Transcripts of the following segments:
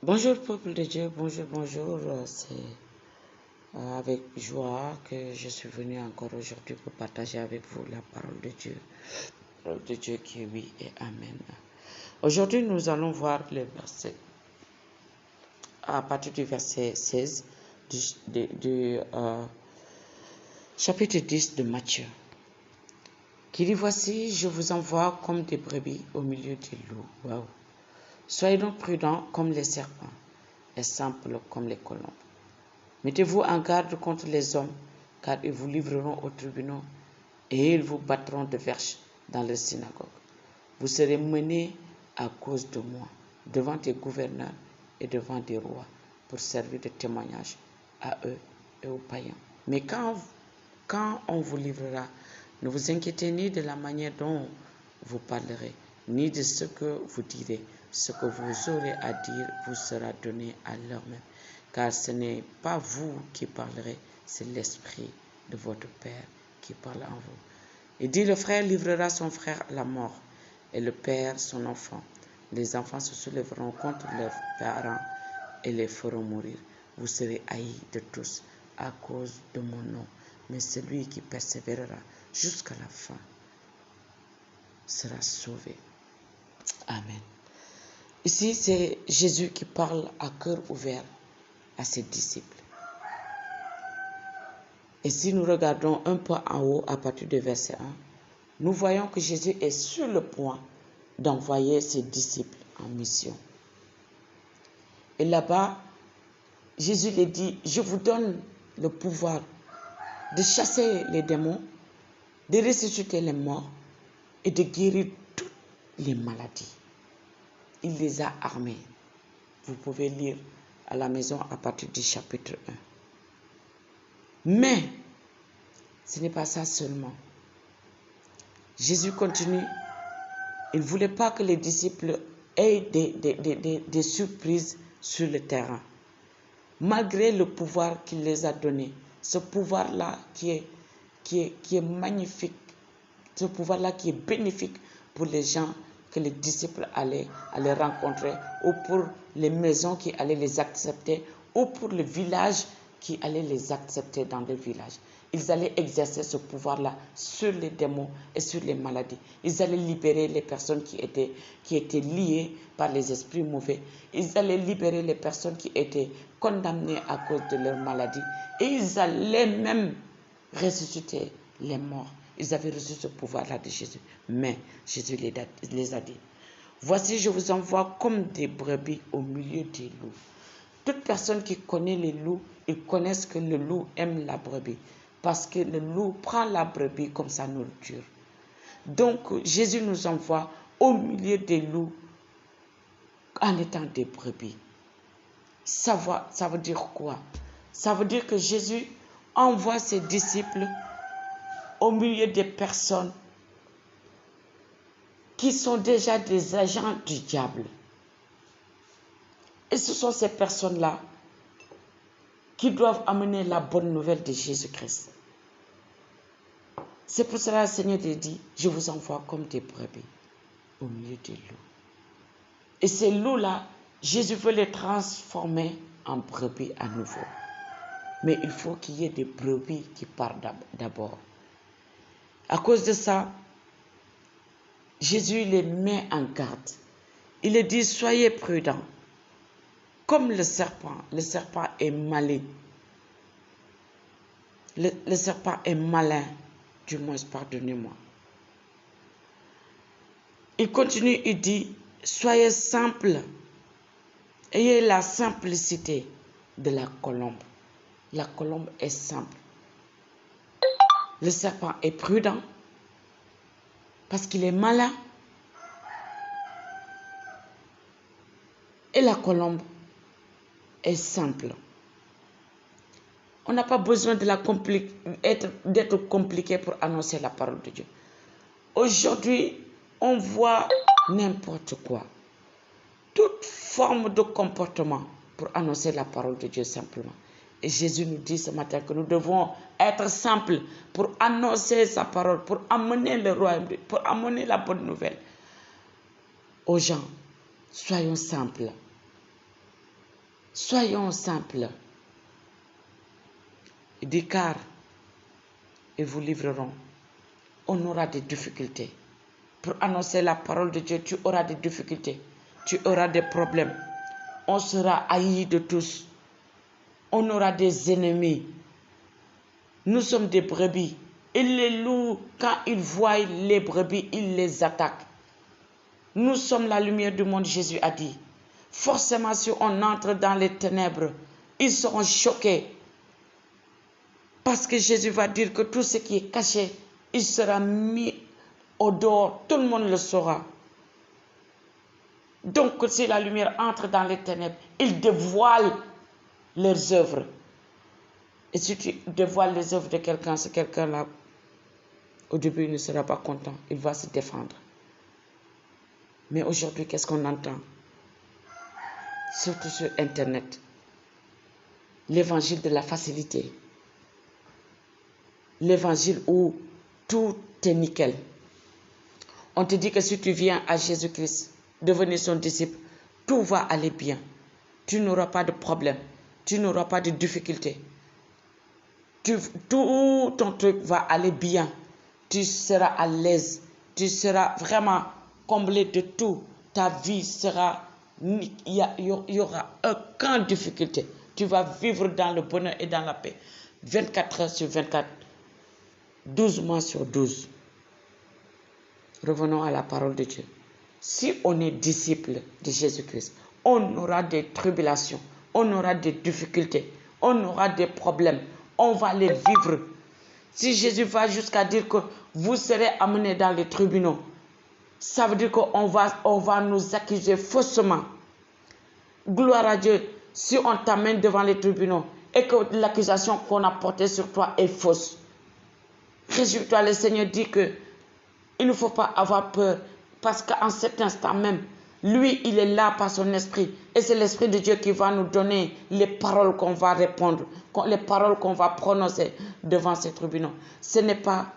Bonjour peuple de Dieu, bonjour, bonjour. C'est avec joie que je suis venu encore aujourd'hui pour partager avec vous la parole de Dieu. La parole de Dieu qui est oui et amen. Aujourd'hui, nous allons voir le verset, à partir du verset 16 du chapitre 10 de Matthieu, qui dit: Voici, je vous envoie comme des brebis au milieu des loups. Wow. Soyez donc prudents comme les serpents et simples comme les colombes. Mettez-vous en garde contre les hommes, car ils vous livreront aux tribunaux et ils vous battront de verges dans les synagogues. Vous serez menés à cause de moi devant des gouverneurs et devant des rois pour servir de témoignage à eux et aux païens. Mais quand on vous livrera, ne vous inquiétez ni de la manière dont vous parlerez, ni de ce que vous direz. Ce que vous aurez à dire vous sera donné à l'heure même. Car ce n'est pas vous qui parlerez, c'est l'Esprit de votre Père qui parle en vous. Il dit: le frère livrera son frère à la mort, et le père son enfant. Les enfants se soulèveront contre leurs parents et les feront mourir. Vous serez haïs de tous à cause de mon nom, mais celui qui persévérera jusqu'à la fin sera sauvé. Amen. Ici, c'est Jésus qui parle à cœur ouvert à ses disciples. Et si nous regardons un peu en haut, à partir du verset 1, nous voyons que Jésus est sur le point d'envoyer ses disciples en mission. Et là-bas, Jésus les dit: je vous donne le pouvoir de chasser les démons, de ressusciter les morts et de guérir toutes les maladies. Il les a armés. Vous pouvez lire à la maison à partir du chapitre 1. Mais ce n'est pas ça seulement. Jésus continue. Il ne voulait pas que les disciples aient des surprises sur le terrain. Malgré le pouvoir qu'il les a donné, ce pouvoir-là qui est magnifique, ce pouvoir-là qui est bénéfique pour les gens que les disciples allaient rencontrer, ou pour les maisons qui allaient les accepter, ou pour le village qui allait les accepter dans le village. Ils allaient exercer ce pouvoir-là sur les démons et sur les maladies. Ils allaient libérer les personnes qui étaient liées par les esprits mauvais. Ils allaient libérer les personnes qui étaient condamnées à cause de leur maladie. Et ils allaient même ressusciter les morts. Ils avaient reçu ce pouvoir-là de Jésus. Mais Jésus les a dit: voici, je vous envoie comme des brebis au milieu des loups. Toute personne qui connaît les loups, ils connaissent que le loup aime la brebis. Parce que le loup prend la brebis comme sa nourriture. Donc Jésus nous envoie au milieu des loups en étant des brebis. Ça veut dire quoi? Ça veut dire que Jésus envoie ses disciples au milieu des personnes qui sont déjà des agents du diable. Et ce sont ces personnes-là qui doivent amener la bonne nouvelle de Jésus-Christ. C'est pour cela que le Seigneur dit: je vous envoie comme des brebis au milieu des loups. Et ces loups-là, Jésus veut les transformer en brebis à nouveau. Mais il faut qu'il y ait des brebis qui partent d'abord. À cause de ça, Jésus les met en garde. Il les dit: soyez prudents. Comme le serpent est malin. Le serpent est malin, du moins, pardonnez-moi. Il continue, il dit: soyez simples. Ayez la simplicité de la colombe. La colombe est simple. Le serpent est prudent parce qu'il est malin. Et la colombe est simple. On n'a pas besoin d'être compliqué pour annoncer la parole de Dieu. Aujourd'hui, on voit n'importe quoi. Toute forme de comportement pour annoncer la parole de Dieu simplement. Et Jésus nous dit ce matin que nous devons être simples pour annoncer sa parole, pour amener le royaume, pour amener la bonne nouvelle aux gens. Soyons simples. Soyons simples. Il dit car ils vous livreront. On aura des difficultés. Pour annoncer la parole de Dieu, tu auras des difficultés. Tu auras des problèmes. On sera haï de tous. On aura des ennemis. Nous sommes des brebis. Et les loups, quand ils voient les brebis, ils les attaquent. Nous sommes la lumière du monde, Jésus a dit. Forcément, si on entre dans les ténèbres, ils seront choqués. Parce que Jésus va dire que tout ce qui est caché, il sera mis au dehors. Tout le monde le saura. Donc, si la lumière entre dans les ténèbres, il dévoile leurs œuvres. Et si tu dévoiles les œuvres de quelqu'un, ce quelqu'un-là, au début, il ne sera pas content. Il va se défendre. Mais aujourd'hui, qu'est-ce qu'on entend? Surtout sur Internet. L'évangile de la facilité. L'évangile où tout est nickel. On te dit que si tu viens à Jésus-Christ, devenir son disciple, tout va aller bien. Tu n'auras pas de problème. Tu n'auras pas de difficulté. Tout ton truc va aller bien. Tu seras à l'aise. Tu seras vraiment comblé de tout. Ta vie sera... Il y aura aucune difficulté. Tu vas vivre dans le bonheur et dans la paix. 24 heures sur 24. 12 mois sur 12. Revenons à la parole de Dieu. Si on est disciple de Jésus-Christ, on aura des tribulations, on aura des difficultés, on aura des problèmes, on va les vivre. Si Jésus va jusqu'à dire que vous serez amenés dans les tribunaux, ça veut dire qu'on va nous accuser faussement. Gloire à Dieu, si on t'amène devant les tribunaux et que l'accusation qu'on a portée sur toi est fausse, réjouis-toi, le Seigneur dit que il ne faut pas avoir peur, parce qu'en cet instant même, lui, il est là par son esprit. Et c'est l'Esprit de Dieu qui va nous donner les paroles qu'on va répondre, les paroles qu'on va prononcer devant ces tribunaux. Ce n'est pas...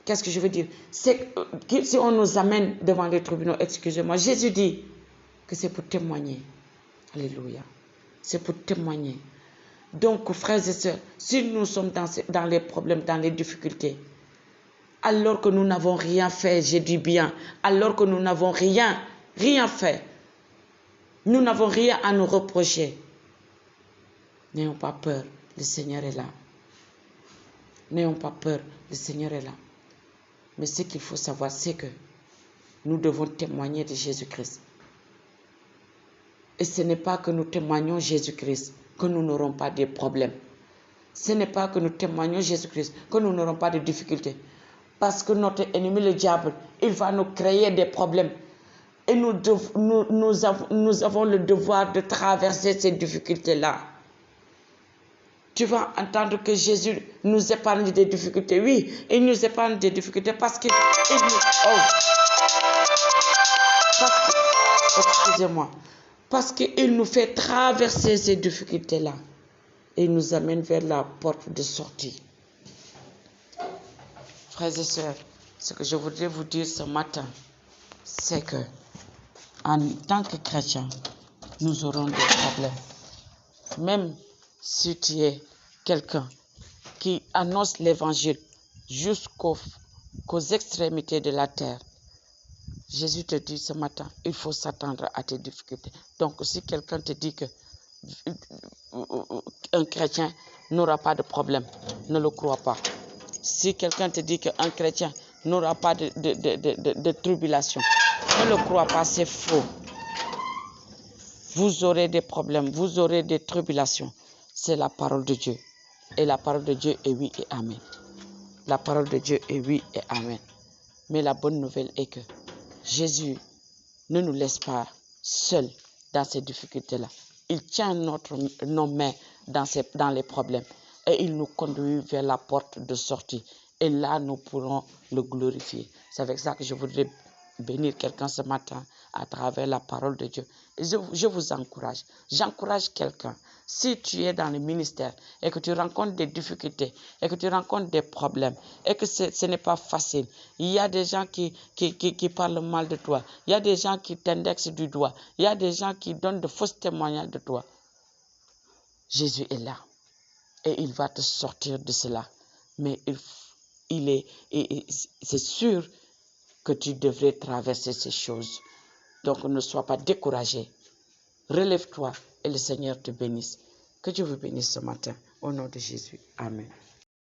Qu'est-ce que je veux dire? C'est que si on nous amène devant les tribunaux, excusez-moi, Jésus dit que c'est pour témoigner. Alléluia. C'est pour témoigner. Donc, frères et sœurs, si nous sommes dans les problèmes, dans les difficultés, alors que nous n'avons rien fait, j'ai dit bien, alors que nous n'avons rien fait, nous n'avons rien à nous reprocher, n'ayons pas peur, le Seigneur est là. N'ayons pas peur, le Seigneur est là. Mais ce qu'il faut savoir, c'est que nous devons témoigner de Jésus-Christ. Et ce n'est pas que nous témoignons Jésus-Christ que nous n'aurons pas de problèmes. Ce n'est pas que nous témoignons Jésus-Christ que nous n'aurons pas de difficultés. Parce que notre ennemi, le diable, il va nous créer des problèmes. Et nous avons le devoir de traverser ces difficultés-là. Tu vas entendre que Jésus nous épargne des difficultés. Oui, il nous épargne des difficultés parce qu'il nous... Excusez-moi. Parce qu'il nous fait traverser ces difficultés-là. Et il nous amène vers la porte de sortie. Frères et sœurs, ce que je voudrais vous dire ce matin, c'est que en tant que chrétiens, nous aurons des problèmes. Même si tu es quelqu'un qui annonce l'évangile jusqu'aux extrémités de la terre, Jésus te dit ce matin, il faut s'attendre à tes difficultés. Donc, si quelqu'un te dit que un chrétien n'aura pas de problème, ne le crois pas. Si quelqu'un te dit qu'un chrétien n'aura pas de tribulation, ne le crois pas, c'est faux. Vous aurez des problèmes, vous aurez des tribulations. C'est la parole de Dieu. Et la parole de Dieu est oui et amen. La parole de Dieu est oui et amen. Mais la bonne nouvelle est que Jésus ne nous laisse pas seuls dans ces difficultés-là. Il tient nos mains dans les problèmes et il nous conduit vers la porte de sortie. Et là, nous pourrons le glorifier. C'est avec ça que je voudrais bénir quelqu'un ce matin à travers la parole de Dieu. Et je vous encourage. J'encourage quelqu'un. Si tu es dans le ministère et que tu rencontres des difficultés et que tu rencontres des problèmes et que ce n'est pas facile, il y a des gens qui parlent mal de toi. Il y a des gens qui t'indexent du doigt. Il y a des gens qui donnent de fausses témoignages de toi. Jésus est là et il va te sortir de cela. Mais c'est sûr que tu devrais traverser ces choses. Donc ne sois pas découragé. Relève-toi et le Seigneur te bénisse. Que Dieu vous bénisse ce matin. Au nom de Jésus. Amen.